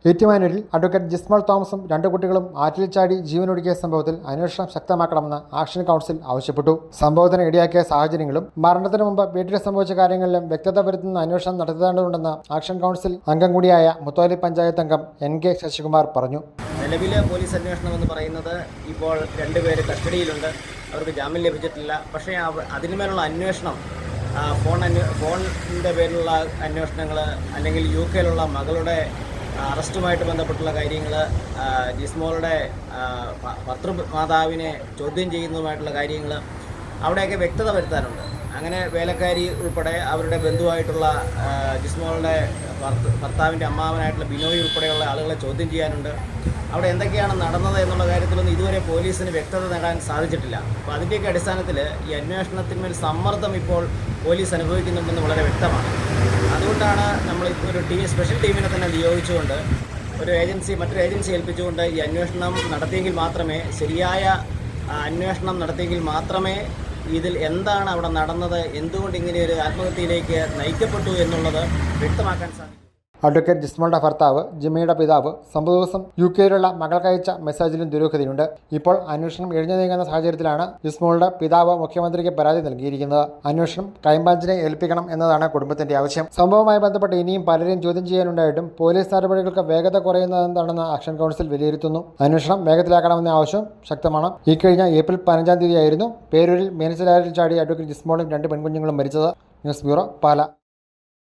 ഏറ്റുമാനൂരിൽ advocate Jismol തോമസും രണ്ട് കുട്ടികളും ആറ്റിൽ ചാടി ജീവനൊടുക്കിയ സംഭവത്തിൽ അന്വേഷണം ശക്തമാക്കണമെന്ന് ആക്ഷൻ കൗൺസിൽ ആവശ്യപ്പെട്ടു. സംഭവത്തിന് ഇടയാക്കിയ സാഹചര്യങ്ങളും മരണത്തിന് മുമ്പ് വീട്ടിൽ സംഭവിച്ച കാര്യങ്ങളിലും വ്യക്തത വരുത്തുന്ന അന്വേഷണം നടത്തേണ്ടതുണ്ടെന്ന് ആക്ഷൻ കൗൺസിൽ അംഗം കൂടിയായ മുത്തോലി പഞ്ചായത്ത് അംഗം NK ശശികുമാർ പറഞ്ഞു. നിലവിലെ പോലീസ് അന്വേഷണം എന്ന് പറയുന്നത് ഇപ്പോൾ രണ്ടുപേര് കസ്റ്റഡിയിലുണ്ട്, അവർക്ക് ജാമ്യം ലഭിച്ചിട്ടില്ല. പക്ഷേ അതിനുമേലുള്ള അന്വേഷണം ഫോണിൻ്റെ പേരിലുള്ള അന്വേഷണങ്ങൾ, അല്ലെങ്കിൽ UK മകളുടെ അറസ്റ്റുമായിട്ട് ബന്ധപ്പെട്ടുള്ള കാര്യങ്ങൾ, ജിസ്മോളുടെ ഭർത്തൃമാതാവിനെ ചോദ്യം ചെയ്യുന്നതുമായിട്ടുള്ള കാര്യങ്ങൾ, അവിടെയൊക്കെ വ്യക്തത വരുത്താനുണ്ട്. അങ്ങനെ വേലക്കാരി ഉൾപ്പെടെ അവരുടെ ബന്ധുവായിട്ടുള്ള ജിസ്മോളുടെ ഭർത്താവിൻ്റെ അമ്മാവനായിട്ടുള്ള ബിനോയ് ഉൾപ്പെടെയുള്ള ആളുകളെ ചോദ്യം ചെയ്യാനുണ്ട്. അവിടെ എന്തൊക്കെയാണ് നടന്നത് എന്നുള്ള കാര്യത്തിലൊന്നും ഇതുവരെ പോലീസിന് വ്യക്തത നേടാൻ സാധിച്ചിട്ടില്ല. അപ്പോൾ അതിൻ്റെയൊക്കെ അടിസ്ഥാനത്തിൽ ഈ അന്വേഷണത്തിന്മേൽ സമ്മർദ്ദം ഇപ്പോൾ പോലീസ് അനുഭവിക്കുന്നുണ്ടെന്ന് വളരെ വ്യക്തമാണ്. അതുകൊണ്ടാണ് നമ്മൾ ഇപ്പോൾ ഒരു സ്പെഷ്യൽ ടീമിനെ തന്നെ നിയോഗിച്ചുകൊണ്ട് മറ്റൊരു ഏജൻസി ഏൽപ്പിച്ചുകൊണ്ട് ഈ അന്വേഷണം നടത്തിയെങ്കിൽ മാത്രമേ, ശരിയായ അന്വേഷണം നടത്തിയെങ്കിൽ മാത്രമേ ഇതിൽ എന്താണ് അവിടെ നടന്നത്, എന്തുകൊണ്ട് ഇങ്ങനെയൊരു ആത്മഹത്യയിലേക്ക് നയിക്കപ്പെട്ടു എന്നുള്ളത് വ്യക്തമാക്കാൻ സാധിക്കും. അഡ്വക്കേറ്റ് ജിസ്മോളുടെ ഭർത്താവ് ജിമ്മയുടെ പിതാവ് സംഭവദിവസം UK മകൾക്കയച്ച മെസ്സേജിലും ദുരൂഹതയുണ്ട്. ഇപ്പോൾ അന്വേഷണം ഇഴഞ്ഞു നീങ്ങുന്ന സാഹചര്യത്തിലാണ് ജിസ്മോളുടെ പിതാവ് മുഖ്യമന്ത്രിക്ക് പരാതി നൽകിയിരിക്കുന്നത്. അന്വേഷണം ക്രൈംബ്രാഞ്ചിനെ ഏൽപ്പിക്കണം എന്നതാണ് കുടുംബത്തിന്റെ ആവശ്യം. സംഭവവുമായി ബന്ധപ്പെട്ട് ഇനിയും പലരെയും ചോദ്യം ചെയ്യാനുണ്ടായിട്ടും പോലീസ് നടപടികൾക്ക് വേഗത കുറയുന്നതെന്താണെന്ന് ആക്ഷൻ കൗൺസിൽ വിലയിരുത്തുന്നു. അന്വേഷണം വേഗത്തിലാക്കണമെന്ന ആവശ്യം ശക്തമാണ്. കഴിഞ്ഞ ഏപ്രിൽ 15 പേരൂരിൽ മേനച്ചിലാറ്റിൽ ചാടി അഡ്വക്കേറ്റ് ജിസ്മോളും രണ്ട് പെൺകുഞ്ഞുങ്ങളും മരിച്ചത്. ന്യൂസ് ബ്യൂറോ, പാല.